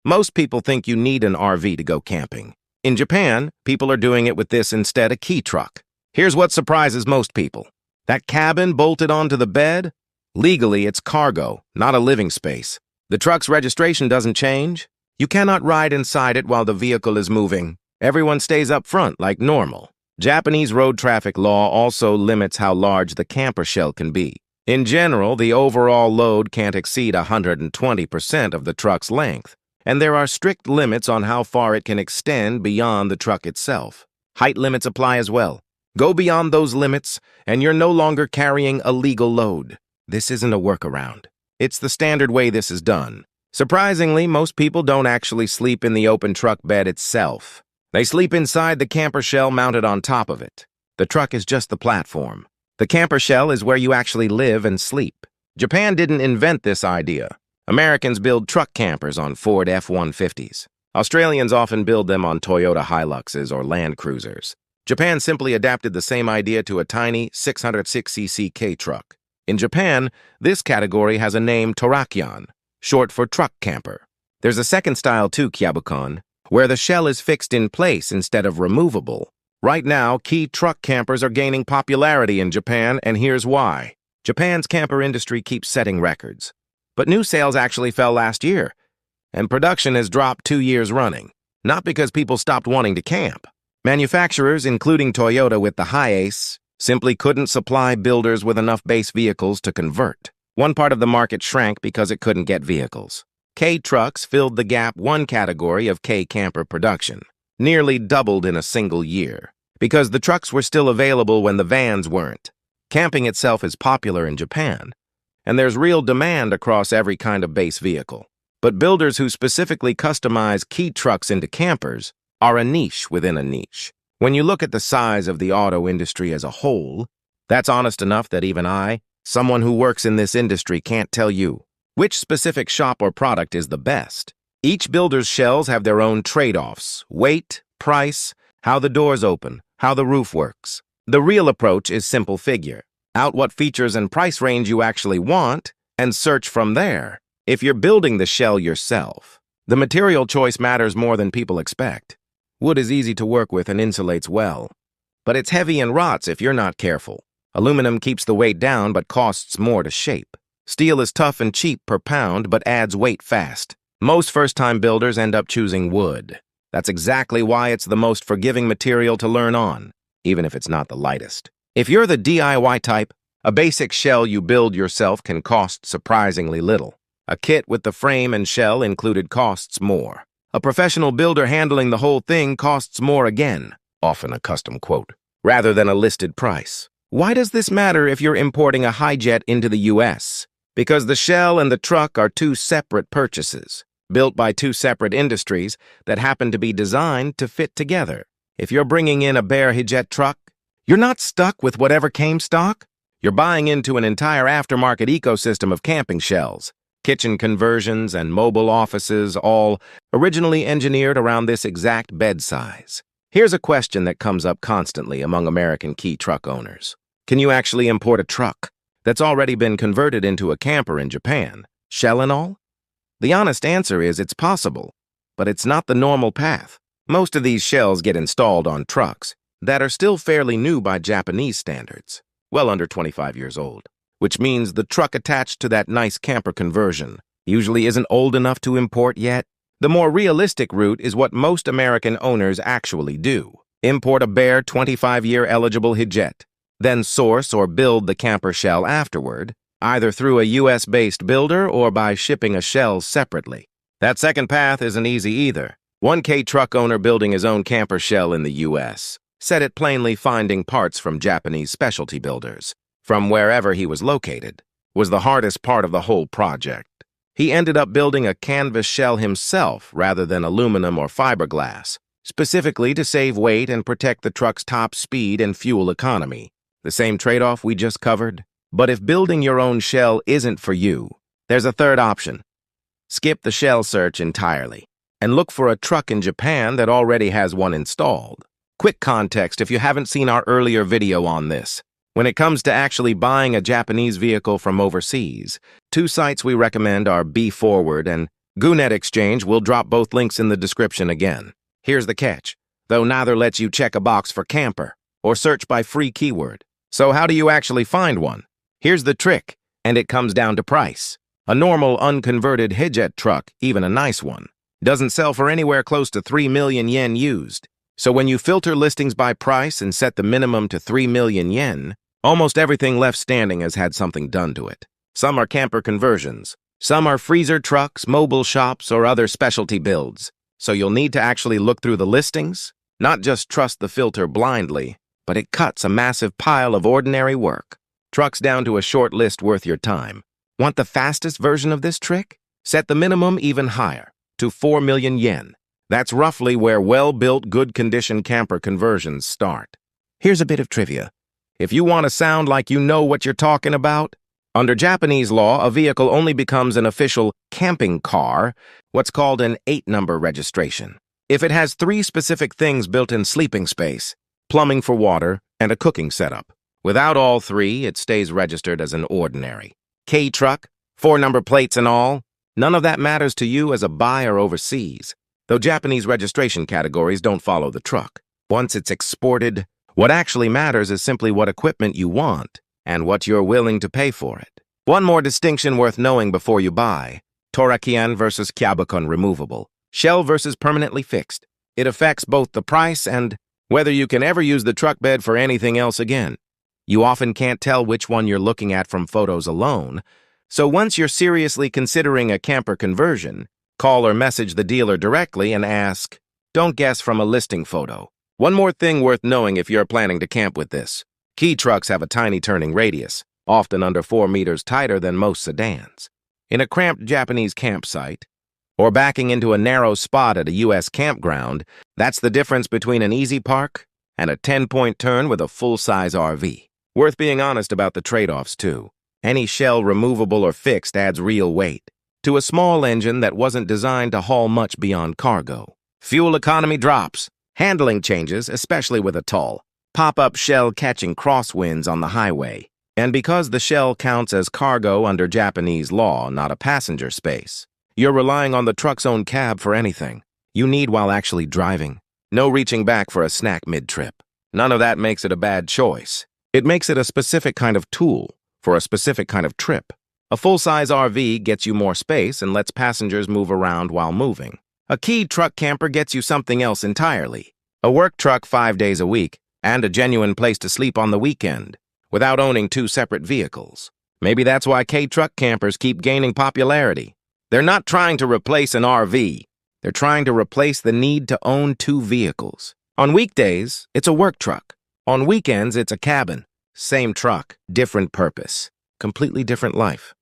Most people think you need an RV to go camping. In Japan, people are doing it with this instead, a key truck. Here's what surprises most people. That cabin bolted onto the bed? Legally, it's cargo, not a living space. The truck's registration doesn't change. You cannot ride inside it while the vehicle is moving. Everyone stays up front like normal. Japanese road traffic law also limits how large the camper shell can be. In general, the overall load can't exceed 120% of the truck's length, and there are strict limits on how far it can extend beyond the truck itself. Height limits apply as well. Go beyond those limits, and you're no longer carrying a legal load. This isn't a workaround. It's the standard way this is done. Surprisingly, most people don't actually sleep in the open truck bed itself. They sleep inside the camper shell mounted on top of it. The truck is just the platform. The camper shell is where you actually live and sleep. Japan didn't invent this idea. Americans build truck campers on Ford F-150s. Australians often build them on Toyota Hiluxes or Land Cruisers. Japan simply adapted the same idea to a tiny 606cc K-truck. In Japan, this category has a name, torakyan, short for truck camper. There's a second style too, kyabukon, where the shell is fixed in place instead of removable. Right now, key truck campers are gaining popularity in Japan, and here's why. Japan's camper industry keeps setting records. But new sales actually fell last year, and production has dropped 2 years running. Not because people stopped wanting to camp. Manufacturers, including Toyota with the Hiace, simply couldn't supply builders with enough base vehicles to convert. One part of the market shrank because it couldn't get vehicles. K-trucks filled the gap, one category of K-camper production, nearly doubled in a single year, because the trucks were still available when the vans weren't. Camping itself is popular in Japan, and there's real demand across every kind of base vehicle. But builders who specifically customize key trucks into campers are a niche within a niche. When you look at the size of the auto industry as a whole, that's honest enough that even I, someone who works in this industry, can't tell you which specific shop or product is the best. Each builder's shells have their own trade-offs: weight, price, how the doors open, how the roof works. The real approach is simple figure out what features and price range you actually want and search from there. If you're building the shell yourself, the material choice matters more than people expect. Wood is easy to work with and insulates well, but it's heavy and rots if you're not careful. Aluminum keeps the weight down but costs more to shape. Steel is tough and cheap per pound but adds weight fast. Most first-time builders end up choosing wood. That's exactly why it's the most forgiving material to learn on, even if it's not the lightest. If you're the DIY type, a basic shell you build yourself can cost surprisingly little. A kit with the frame and shell included costs more. A professional builder handling the whole thing costs more again, often a custom quote, rather than a listed price. Why does this matter if you're importing a Hijet into the US? Because the shell and the truck are two separate purchases, built by two separate industries that happen to be designed to fit together. If you're bringing in a bare Hijet truck, you're not stuck with whatever came stock. You're buying into an entire aftermarket ecosystem of camping shells. Kitchen conversions and mobile offices, all originally engineered around this exact bed size. Here's a question that comes up constantly among American key truck owners. Can you actually import a truck that's already been converted into a camper in Japan, shell and all? The honest answer is it's possible, but it's not the normal path. Most of these shells get installed on trucks that are still fairly new by Japanese standards, well under 25 years old. Which means the truck attached to that nice camper conversion usually isn't old enough to import yet. The more realistic route is what most American owners actually do. Import a bare 25-year eligible Hijet, then source or build the camper shell afterward, either through a US-based builder or by shipping a shell separately. That second path isn't easy either. One K-truck owner building his own camper shell in the US said it plainly finding parts from Japanese specialty builders, from wherever he was located, was the hardest part of the whole project. He ended up building a canvas shell himself rather than aluminum or fiberglass, specifically to save weight and protect the truck's top speed and fuel economy. The same trade-off we just covered. But if building your own shell isn't for you, there's a third option. Skip the shell search entirely and look for a truck in Japan that already has one installed. Quick context if you haven't seen our earlier video on this. When it comes to actually buying a Japanese vehicle from overseas, two sites we recommend are Be Forward and Goo-net Exchange will drop both links in the description again. Here's the catch, though neither lets you check a box for camper or search by free keyword. So how do you actually find one? Here's the trick, and it comes down to price. A normal unconverted Hijet truck, even a nice one, doesn't sell for anywhere close to 3 million yen used. So when you filter listings by price and set the minimum to 3 million yen, almost everything left standing has had something done to it. Some are camper conversions. Some are freezer trucks, mobile shops, or other specialty builds. So you'll need to actually look through the listings, not just trust the filter blindly, but it cuts a massive pile of ordinary work. Trucks down to a short list worth your time. Want the fastest version of this trick? Set the minimum even higher, to 4 million yen. That's roughly where well-built, good-condition camper conversions start. Here's a bit of trivia. If you want to sound like you know what you're talking about, under Japanese law, a vehicle only becomes an official camping car, what's called an 8-number registration, if it has 3 specific things built in sleeping space, plumbing for water, and a cooking setup. Without all 3, it stays registered as an ordinary. K-truck, 4-number plates and all, none of that matters to you as a buyer overseas, though Japanese registration categories don't follow the truck. Once it's exported, what actually matters is simply what equipment you want and what you're willing to pay for it. One more distinction worth knowing before you buy: torakyan versus kyabukon removable, shell versus permanently fixed. It affects both the price and whether you can ever use the truck bed for anything else again. You often can't tell which one you're looking at from photos alone, so once you're seriously considering a camper conversion, call or message the dealer directly and ask. Don't guess from a listing photo. One more thing worth knowing if you're planning to camp with this: key trucks have a tiny turning radius, often under 4 meters tighter than most sedans. In a cramped Japanese campsite, or backing into a narrow spot at a U.S. campground, that's the difference between an easy park and a 10-point turn with a full-size RV. Worth being honest about the trade-offs, too. Any shell removable or fixed adds real weight to a small engine that wasn't designed to haul much beyond cargo. Fuel economy drops. Handling changes, especially with a tall, pop-up shell catching crosswinds on the highway. And because the shell counts as cargo under Japanese law, not a passenger space, you're relying on the truck's own cab for anything you need while actually driving. No reaching back for a snack mid-trip. None of that makes it a bad choice. It makes it a specific kind of tool for a specific kind of trip. A full-size RV gets you more space and lets passengers move around while moving. A key truck camper gets you something else entirely: a work truck 5 days a week and a genuine place to sleep on the weekend without owning 2 separate vehicles. Maybe that's why K-truck campers keep gaining popularity. They're not trying to replace an RV. They're trying to replace the need to own 2 vehicles. On weekdays, it's a work truck. On weekends, it's a cabin. Same truck, different purpose. Completely different life.